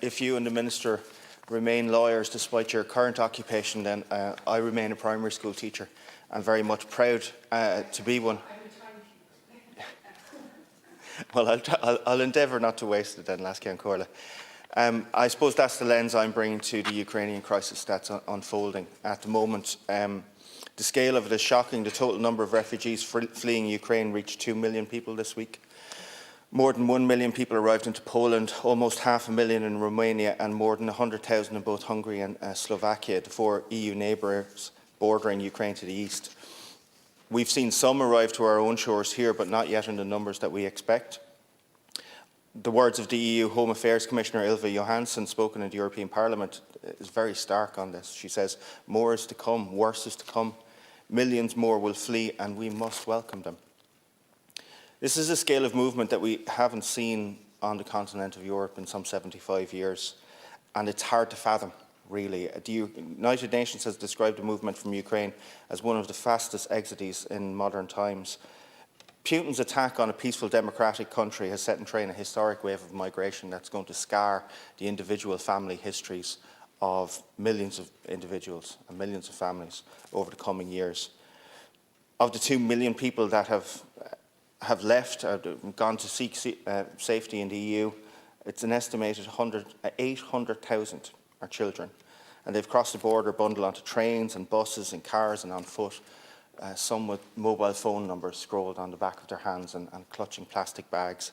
If you and the Minister remain lawyers despite your current occupation, then I remain a primary school teacher and very much proud to be one. Well, I'll endeavour not to waste it then, Lascian Corla. I suppose that's the lens I'm bringing to the Ukrainian crisis that's unfolding at the moment. The scale of it is shocking. The total number of refugees fleeing Ukraine reached 2 million people this week. More than 1 million people arrived into Poland, almost 500,000 in Romania, and more than 100,000 in both Hungary and Slovakia, the 4 EU neighbours bordering Ukraine to the east. We've seen some arrive to our own shores here, but not yet in the numbers that we expect. The words of the EU Home Affairs Commissioner Ylva Johansson, spoken in the European Parliament, is very stark on this. She says, more is to come, worse is to come. Millions more will flee, and we must welcome them. This is a scale of movement that we haven't seen on the continent of Europe in some 75 years, and it's hard to fathom, really. The United Nations has described the movement from Ukraine as one of the fastest exodus in modern times. Putin's attack on a peaceful democratic country has set in train a historic wave of migration that's going to scar the individual family histories of millions of individuals and millions of families over the coming years. Of the 2 million people that have left or gone to seek safety in the EU, it's an estimated 800,000 are children. And they've crossed the border bundled onto trains and buses and cars and on foot, some with mobile phone numbers scrolled on the back of their hands and clutching plastic bags.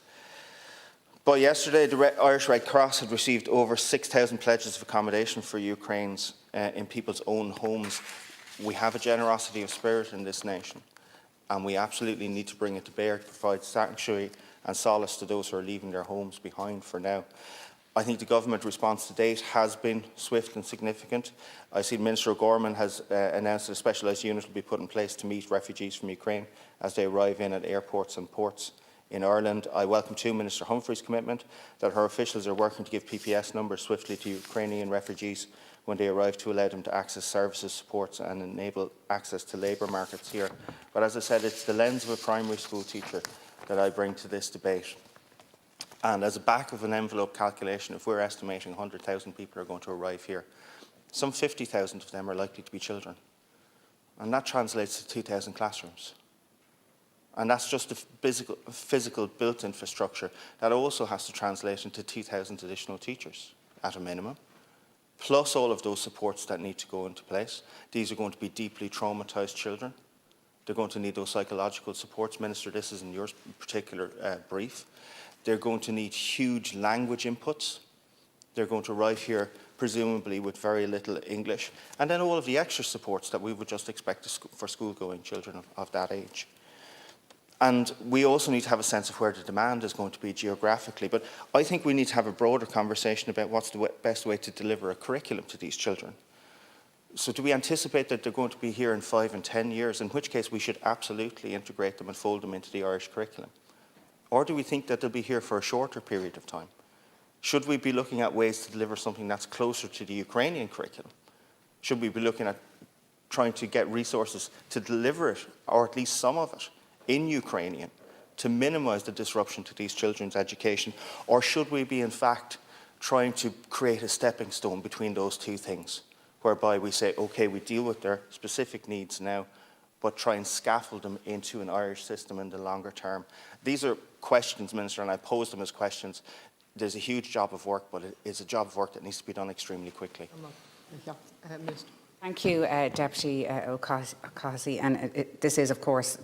By yesterday, the Irish Red Cross had received over 6,000 pledges of accommodation for Ukrainians in people's own homes. We have a generosity of spirit in this nation, and we absolutely need to bring it to bear to provide sanctuary and solace to those who are leaving their homes behind for now. I think the government response to date has been swift and significant. I see Minister O'Gorman has announced that a specialised unit will be put in place to meet refugees from Ukraine as they arrive in at airports and ports in Ireland. I welcome too Minister Humphrey's commitment that her officials are working to give PPS numbers swiftly to Ukrainian refugees when they arrive to allow them to access services, supports and enable access to labour markets here. But as I said, it's the lens of a primary school teacher that I bring to this debate. And as a back of an envelope calculation, if we're estimating 100,000 people are going to arrive here, some 50,000 of them are likely to be children. And that translates to 2,000 classrooms. And that's just the physical built infrastructure. That also has to translate into 2,000 additional teachers at a minimum, plus all of those supports that need to go into place. These are going to be deeply traumatised children. They're going to need those psychological supports. Minister, this is in your particular brief. They're going to need huge language inputs. They're going to arrive here presumably with very little English, and then all of the extra supports that we would just expect for school-going children of that age. And we also need to have a sense of where the demand is going to be geographically. But I think we need to have a broader conversation about what's the best way to deliver a curriculum to these children. So do we anticipate that they're going to be here in 5 and 10 years, in which case we should absolutely integrate them and fold them into the Irish curriculum? Or do we think that they'll be here for a shorter period of time? Should we be looking at ways to deliver something that's closer to the Ukrainian curriculum? Should we be looking at trying to get resources to deliver it, or at least some of it, in Ukrainian to minimise the disruption to these children's education? Or should we be, in fact, trying to create a stepping stone between those two things, whereby we say, OK, we deal with their specific needs now, but try and scaffold them into an Irish system in the longer term? These are questions, Minister, and I pose them as questions. There's a huge job of work, but it is a job of work that needs to be done extremely quickly. Thank you, Deputy O'Casey. And this is, of course,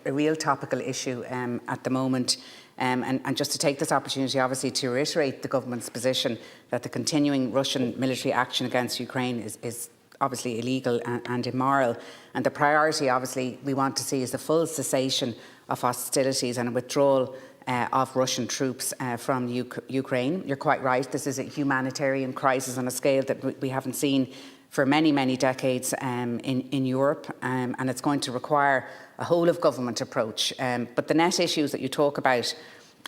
a real topical issue at the moment. And just to take this opportunity, obviously, to reiterate the government's position that the continuing Russian military action against Ukraine is obviously illegal and immoral. And the priority, obviously, we want to see is the full cessation of hostilities and a withdrawal of Russian troops from Ukraine. You're quite right, this is a humanitarian crisis on a scale that we haven't seen for many, many decades in Europe, and it's going to require a whole-of-government approach. But the net issues that you talk about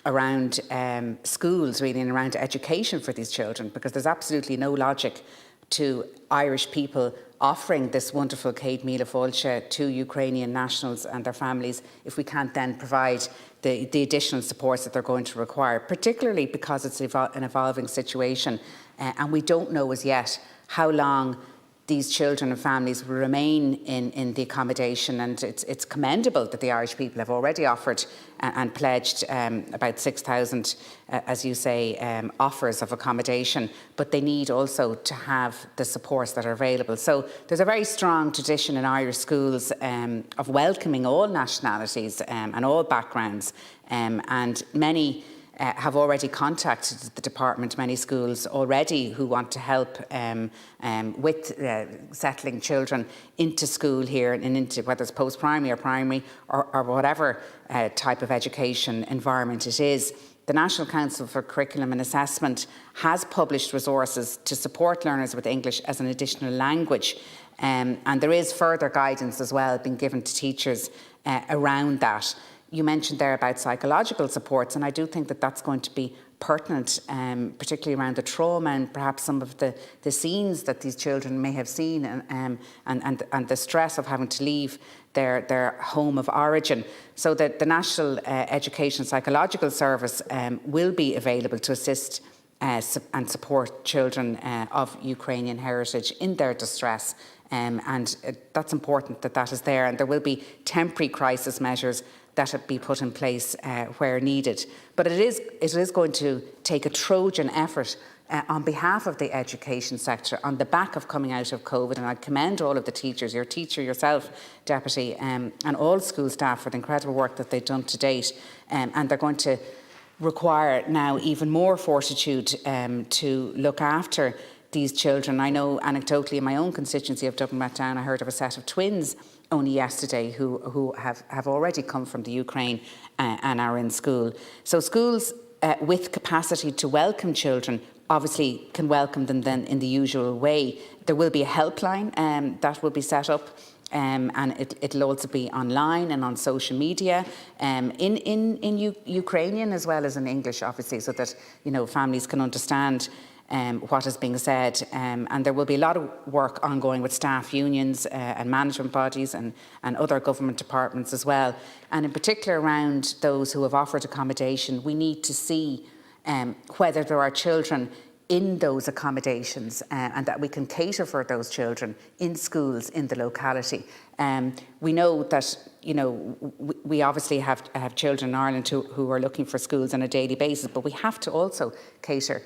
around schools, really, and around education for these children, because there's absolutely no logic to Irish people offering this wonderful Céad Míle Fáilte to Ukrainian nationals and their families if we can't then provide the additional supports that they're going to require, particularly because it's an evolving situation and we don't know as yet how long these children and families will remain in the accommodation, and it's commendable that the Irish people have already offered and pledged about 6,000, as you say, offers of accommodation, but they need also to have the supports that are available. So there's a very strong tradition in Irish schools of welcoming all nationalities and all backgrounds, and many have already contacted the department, many schools already who want to help with settling children into school here and into whether it's post-primary or primary or whatever type of education environment it is. The National Council for Curriculum and Assessment has published resources to support learners with English as an additional language, and there is further guidance as well being given to teachers around that. You mentioned there about psychological supports, and I do think that that's going to be pertinent, particularly around the trauma and perhaps some of the scenes that these children may have seen and the stress of having to leave their home of origin. So that the National Education Psychological Service will be available to assist and support children of Ukrainian heritage in their distress. And that's important that that is there, and there will be temporary crisis measures that will be put in place where needed. But it is going to take a Trojan effort on behalf of the education sector on the back of coming out of COVID, and I commend all of the teachers, your teacher yourself, Deputy, and all school staff for the incredible work that they've done to date, and they're going to require now even more fortitude to look after these children. I know anecdotally in my own constituency of Dublin Met Down, I heard of a set of twins only yesterday who have already come from the Ukraine and are in school. So schools with capacity to welcome children obviously can welcome them then in the usual way. There will be a helpline that will be set up, and it'll also be online and on social media in Ukrainian as well as in English, obviously, so that families can understand what is being said, and there will be a lot of work ongoing with staff unions and management bodies and other government departments as well, and in particular around those who have offered accommodation. We need to see whether there are children in those accommodations and that we can cater for those children in schools in the locality. We know that we obviously have children in Ireland who are looking for schools on a daily basis, but we have to also cater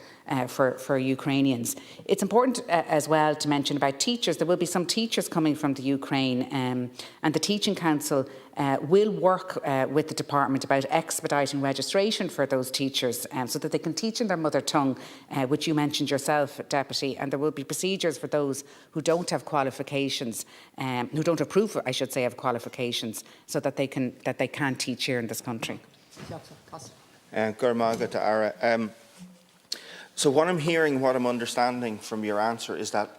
for Ukrainians. It's important as well to mention about teachers. There will be some teachers coming from the Ukraine, and the Teaching Council will work with the department about expediting registration for those teachers so that they can teach in their mother tongue, which you mentioned yourself, Deputy, and there will be procedures for those who don't have qualifications, who don't approve, I should say, of qualifications, so that they can teach here in this country. So what I'm hearing, what I'm understanding from your answer is that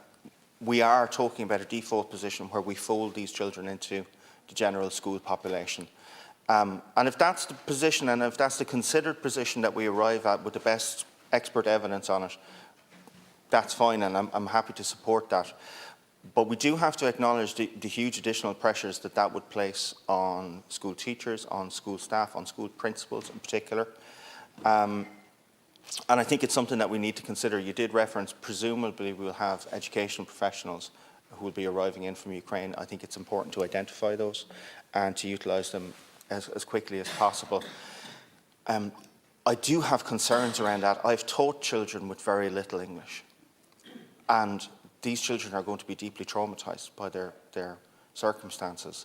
we are talking about a default position where we fold these children into the general school population. And if that's the position, and if that's the considered position that we arrive at with the best expert evidence on it, that's fine, and I'm happy to support that. But we do have to acknowledge the huge additional pressures that would place on school teachers, on school staff, on school principals in particular. And I think it's something that we need to consider. You did reference, presumably we'll have educational professionals who will be arriving in from Ukraine. I think it's important to identify those and to utilise them as quickly as possible. I do have concerns around that. I've taught children with very little English, and these children are going to be deeply traumatised by their circumstances,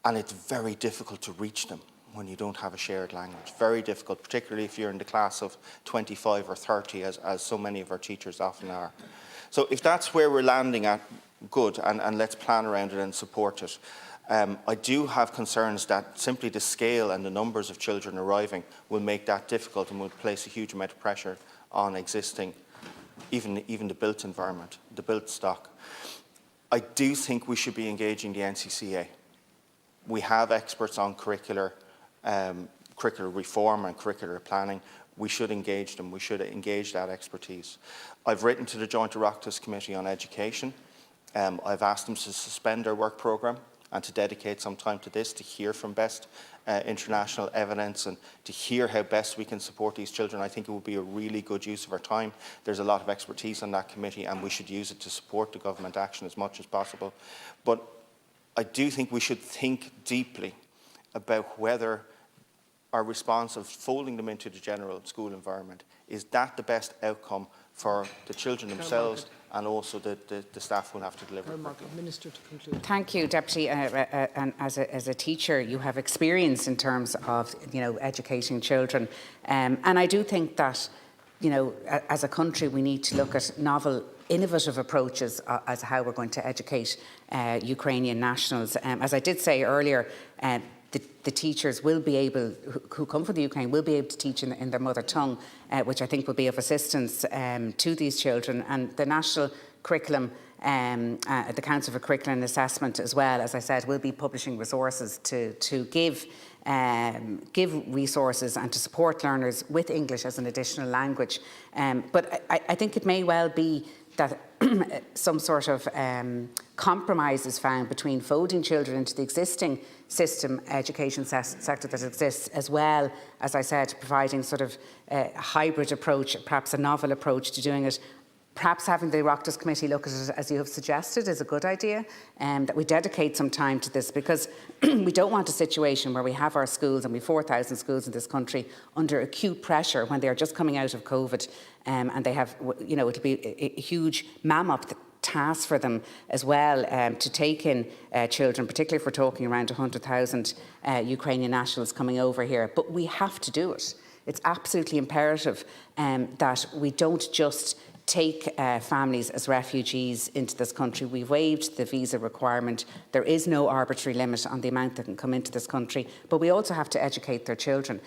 and it's very difficult to reach them when you don't have a shared language. Very difficult, particularly if you're in the class of 25 or 30, as so many of our teachers often are. So if that's where we're landing at, good, and let's plan around it and support it. I do have concerns that simply the scale and the numbers of children arriving will make that difficult and will place a huge amount of pressure on existing, even the built environment, the built stock. I do think we should be engaging the NCCA. We have experts on curricular reform and curricular planning. We should engage them. We should engage that expertise. I've written to the Joint Oireachtas Committee on Education I've asked them to suspend their work programme and to dedicate some time to this, to hear from best international evidence and to hear how best we can support these children. I think it would be a really good use of our time. There's a lot of expertise on that committee and we should use it to support the government action as much as possible. But I do think we should think deeply about whether our response of folding them into the general school environment, is that the best outcome for the children themselves and also the staff who will have to deliver. Minister, to conclude. Thank you, Deputy. And as a teacher, you have experience in terms of educating children, and I do think that as a country we need to look at novel, innovative approaches as how we're going to educate Ukrainian nationals. As I did say earlier, the teachers will be able, who come from the Ukraine, will be able to teach in their mother tongue, which I think will be of assistance to these children. And the national curriculum, the Council for Curriculum and Assessment as well, as I said, will be publishing resources to give resources and to support learners with English as an additional language. But I think it may well be that some sort of compromise is found between folding children into the existing system, education sector that exists, as well, as I said, providing sort of a hybrid approach, perhaps a novel approach to doing it. Perhaps having the Oireachtas Committee look at it, as you have suggested, is a good idea, that we dedicate some time to this, because we don't want a situation where we have our schools, and we have 4,000 schools in this country, under acute pressure when they are just coming out of COVID, and they have, it'll be a huge mammoth task for them as well, to take in children, particularly if we're talking around 100,000 Ukrainian nationals coming over here. But we have to do it. It's absolutely imperative that we don't just take families as refugees into this country. We've waived the visa requirement. There is no arbitrary limit on the amount that can come into this country, but we also have to educate their children.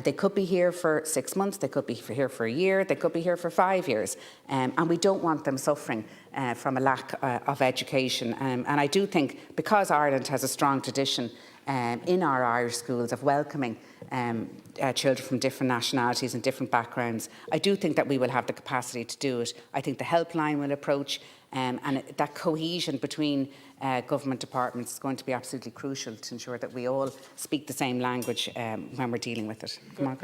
They could be here for 6 months, they could be here for a year, they could be here for 5 years, and we don't want them suffering from a lack of education. And I do think, because Ireland has a strong tradition in our Irish schools of welcoming children from different nationalities and different backgrounds, I do think that we will have the capacity to do it. I think the helpline will approach, and that cohesion between government departments is going to be absolutely crucial to ensure that we all speak the same language when we're dealing with it. Margaret.